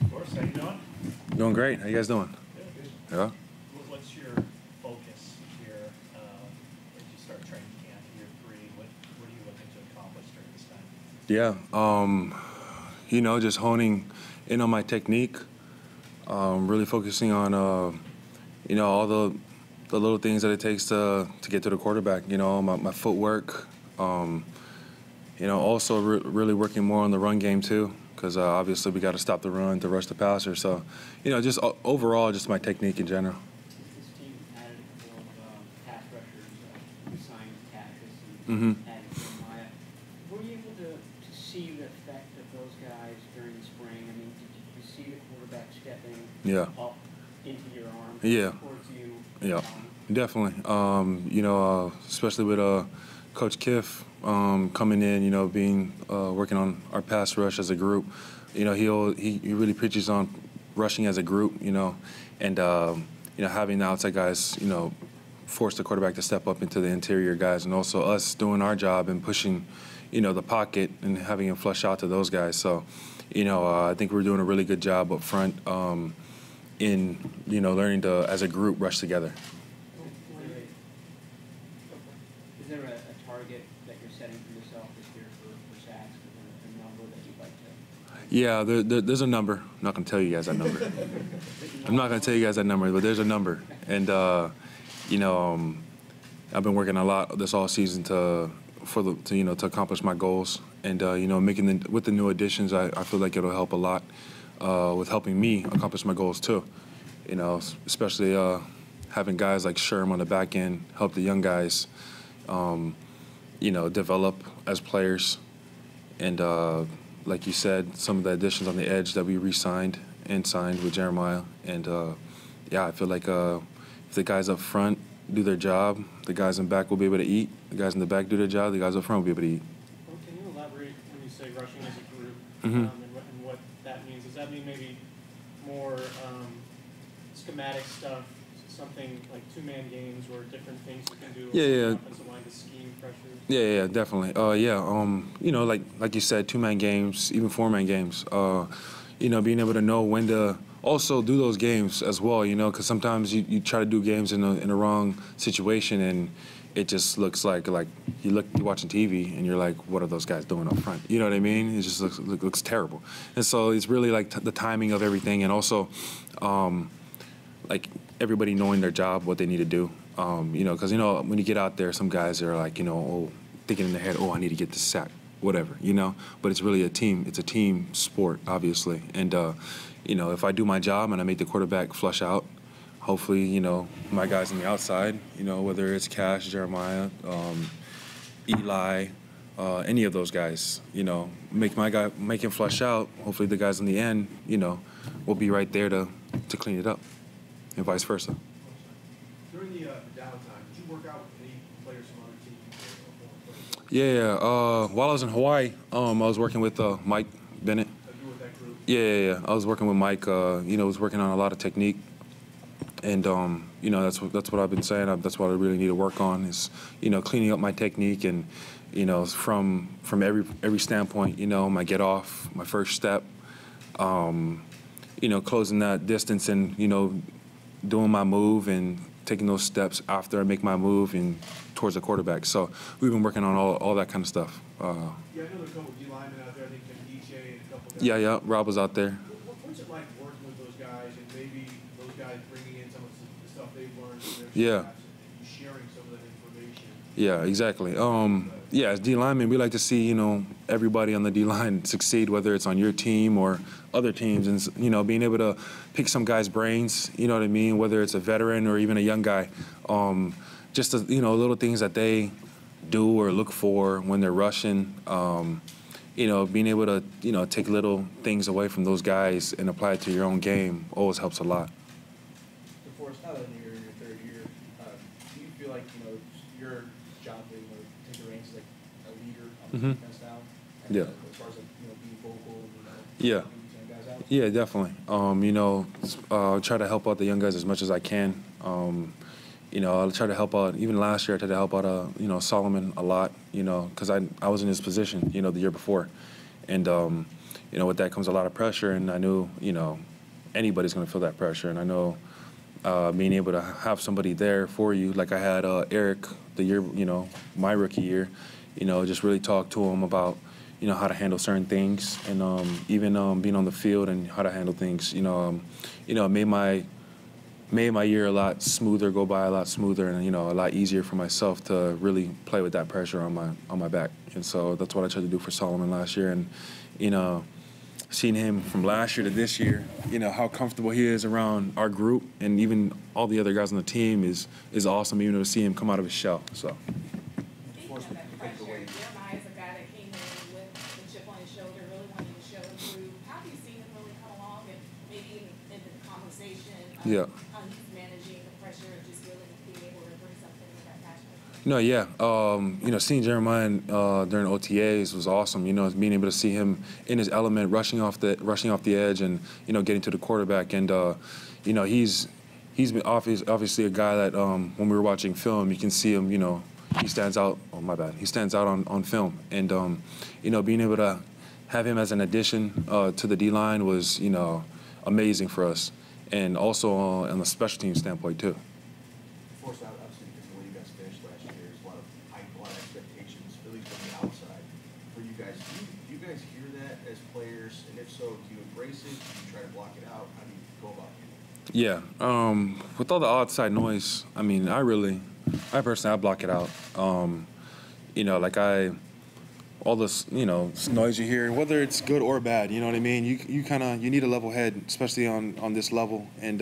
DeForest, how you doing? Doing great. How you guys doing? Good. Yeah. What's your focus here as you start training camp year 3? What are you looking to accomplish during this time? Yeah. Just honing in on my technique. Really focusing on all the little things that it takes to get to the quarterback. My footwork. Also really working more on the run game too, because obviously we got to stop the run to rush the passer. So, just overall, just my technique in general. This team added a couple of pass rushers, signed Cassius Mm-hmm. and added Jeremiah. Were you able to see the effect of those guys during the spring? I mean, did you see the quarterback stepping up into your arm towards you? Yeah, definitely. Especially with Coach Kiff coming in, being working on our pass rush as a group. He really preaches on rushing as a group, and having the outside guys, force the quarterback to step up into the interior guys, and also us doing our job and pushing, the pocket and having him flush out to those guys. So, I think we're doing a really good job up front in, learning to, as a group, rush together. Is there a target that you're setting for yourself this year for sacks, a number that you'd like to? Yeah, there's a number. I'm not going to tell you guys that number. I'm not going to tell you guys that number, but there's a number. And, I've been working a lot this all season to accomplish my goals. And, with the new additions, I feel like it'll help a lot with helping me accomplish my goals too. Especially having guys like Sherm on the back end help the young guys, develop as players. And like you said, some of the additions on the edge that we re-signed and signed with Jeremiah. And I feel like if the guys up front do their job, the guys in back will be able to eat. The guys in the back do their job, the guys up front will be able to eat. Well, can you elaborate when you say rushing as a group Mm-hmm. and what that means? Does that mean maybe more schematic stuff, something like two-man games or different things you can do on the offensive line to scheme pressure? Yeah, definitely. Like you said, two-man games, even four-man games. Being able to know when to also do those games as well, because sometimes you try to do games in the wrong situation and it just looks like you're watching TV and you're like, what are those guys doing up front? You know what I mean? It just looks terrible. And so it's really like the timing of everything, and also like everybody knowing their job, what they need to do. Because when you get out there, some guys are like, thinking in their head, I need to get this sack, whatever, But it's really a team. It's a team sport, obviously. And if I do my job and I make the quarterback flush out, hopefully, my guys on the outside, whether it's Cash, Jeremiah, Eli, any of those guys, make him flush out. Hopefully the guys on the end, will be right there to clean it up, and vice versa. During the downtime, did you work out with any players from other teams? Yeah. While I was in Hawaii, I was working with Mike Bennett. You were with that group? Yeah. I was working with Mike. Was working on a lot of technique. And that's what I've been saying. That's what I really need to work on is cleaning up my technique and from every standpoint. My get off, my first step, closing that distance and doing my move and taking those steps after I make my move and towards the quarterback. So we've been working on all that kind of stuff. Yeah, I know there's a couple of Lineman out there. I think DJ and a couple of guys. Yeah. Rob was out there. What's it like working with those guys and maybe those guys bringing in some of the stuff they've learned from their staffs and sharing some of that information? Yeah, exactly. As D-linemen, we like to see, everybody on the D-line succeed, whether it's on your team or other teams. And, being able to pick some guy's brains, you know what I mean, whether it's a veteran or even a young guy. Just, little things that they do or look for when they're rushing. Being able to, take little things away from those guys and apply it to your own game always helps a lot. DeForest, now that you're in your third year, do you feel like, your job to take the reins like a leader on the defense now? And, Yeah. As far as being vocal, Yeah. helping these young guys out? Yeah, definitely. Try to help out the young guys as much as I can. I'll try to help out. Even last year, I tried to help out, Solomon a lot, because I was in his position, the year before. And, you know, with that comes a lot of pressure, and I knew, you know, anybody's going to feel that pressure. And I know being able to have somebody there for you, like I had Eric the year, you know, my rookie year, you know, just really talk to him about, you know, how to handle certain things, and even being on the field and how to handle things, it made my year a lot smoother, go by a lot smoother, and, you know, a lot easier for myself to really play with that pressure on my back. And so that's what I tried to do for Solomon last year. And, you know, seeing him from last year to this year, you know, how comfortable he is around our group and even all the other guys on the team is awesome, even to see him come out of his shell. So. Speaking of that pressure, Jeremiah is a guy that came in with the chip on his shoulder, really wanting to show and prove. How have you seen him really come along, and maybe in the conversation of how he's managing the pressure and just really being able to bring something with that passion? No, yeah. You know, seeing Jeremiah during OTAs was awesome. You know, being able to see him in his element, rushing off the edge, and, you know, getting to the quarterback. And you know, he's been obviously a guy that when we were watching film, you can see him. You know, he stands out. Oh, my bad. He stands out on film. And you know, being able to have him as an addition to the D-line was, you know, amazing for us, and also on the special team standpoint too. DeForest, obviously, because the way you guys finished last year, there's a lot of expectations, at least from the outside, for you guys. Do you guys hear that as players? And if so, do you embrace it? Do you try to block it out? How do you go about it? Yeah. With all the outside noise, I mean, I personally block it out. You know, like all this, you know, noise you hear, whether it's good or bad, you know what I mean? You need a level head, especially on this level. And,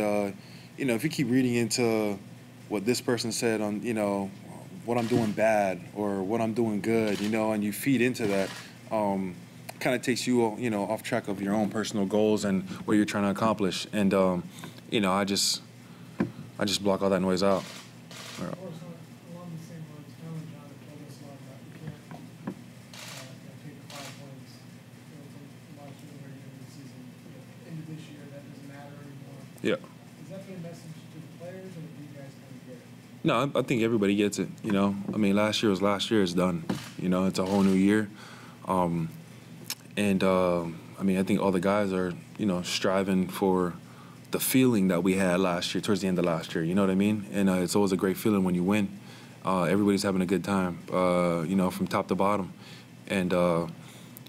you know, if you keep reading into what this person said on, you know, what I'm doing bad or what I'm doing good, you know, and you feed into that, kind of takes you, you know, off track of your own personal goals and what you're trying to accomplish. And, you know, I just block all that noise out. Along the same lines, Kyle and John have told us a lot about you can't take the 5 points from last year where you're in the season into this year. That doesn't matter anymore. Yeah. Is that the message to the players, or do you guys kind of get it? No, I think everybody gets it, you know. I mean, last year was last year. It's done. You know, it's a whole new year. I mean, I think all the guys are, you know, striving for the feeling that we had last year, towards the end of last year, you know what I mean? And it's always a great feeling when you win. Everybody's having a good time, you know, from top to bottom. And,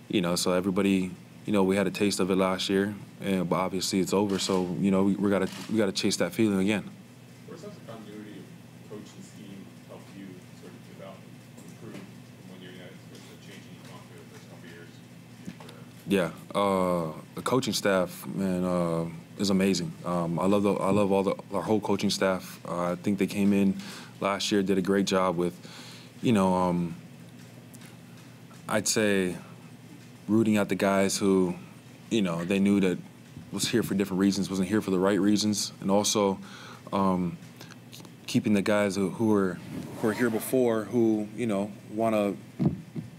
you know, so everybody, you know, we had a taste of it last year, but obviously it's over. So, you know, we gotta chase that feeling again. Where's the continuity of coach and scheme helped you sort of develop and improve from when you're with the changing you've gone through the first couple of years? Yeah, the coaching staff, man, is amazing. I love our whole coaching staff. I think they came in last year, did a great job with, you know, I'd say rooting out the guys who, you know, they knew that was here for different reasons, wasn't here for the right reasons, and also keeping the guys who were here before, who, you know, wanna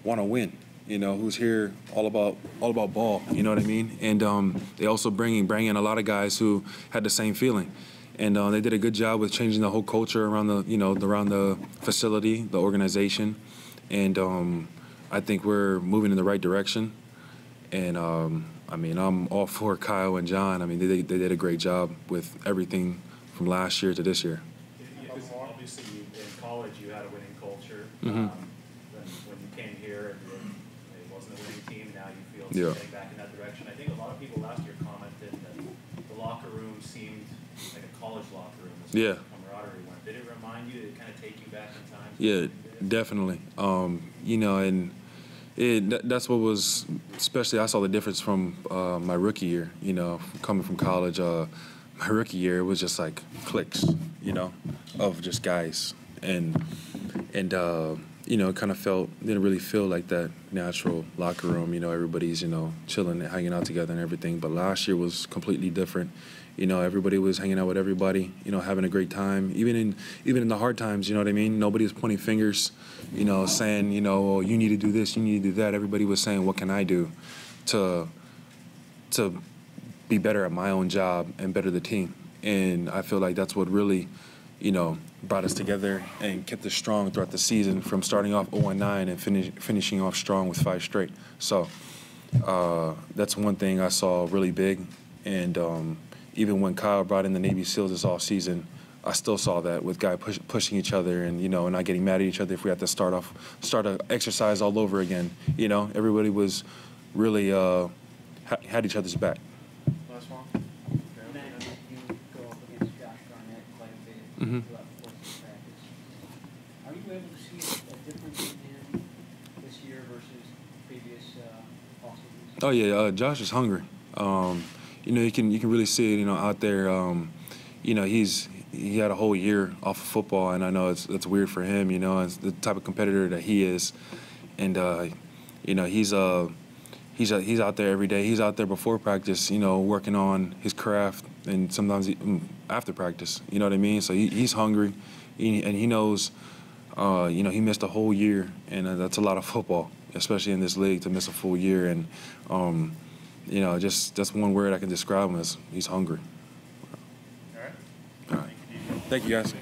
win. You know, who's here all about ball, you know what I mean? And they also bring in a lot of guys who had the same feeling. And they did a good job with changing the whole culture around the facility, the organization. And I think we're moving in the right direction. And I mean, I'm all for Kyle and John. I mean, they did a great job with everything from last year to this year. Obviously, in college, you had a winning culture. Mm-hmm. When you came here, it wasn't a winning team. Now you feel getting back in that direction. I think a lot of people last year commented that the locker room seemed like a college locker room. Yeah. Camaraderie went. Did it remind you? Did it kind of take you back in time? Yeah, definitely. You know, and that's what was, especially I saw the difference from my rookie year, you know, coming from college. My rookie year, it was just like cliques, you know, of just guys. And you know, it kind of didn't really feel like that natural locker room, you know, everybody's, you know, chilling and hanging out together and everything. But last year was completely different. You know, everybody was hanging out with everybody, you know, having a great time. Even in the hard times, you know what I mean? Nobody was pointing fingers, you know, saying, you know, oh, you need to do this, you need to do that. Everybody was saying, what can I do to be better at my own job and better the team? And I feel like that's what really, you know, brought us together and kept us strong throughout the season, from starting off 0-9 and finishing off strong with 5 straight. So, That's one thing I saw really big. And even when Kyle brought in the Navy SEALs this offseason, I still saw that with guys pushing each other and, and not getting mad at each other if we had to start an exercise all over again. Everybody was really had each other's back. Last one. Matt, you go up against Josh Garnett quite a bit throughout the course of practice. Are you able to see a difference in him this year versus previous off-seasons? Oh yeah, Josh is hungry. You can really see it. Out there. He had a whole year off of football, and I know it's weird for him. It's the type of competitor that he is, and he's out there every day. He's out there before practice, working on his craft, and sometimes after practice. You know what I mean? So he's hungry, and he knows. He missed a whole year, and that's a lot of football, especially in this league, to miss a full year. And just that's one word I can describe him as: he's hungry. All right. All right. Thank you, guys.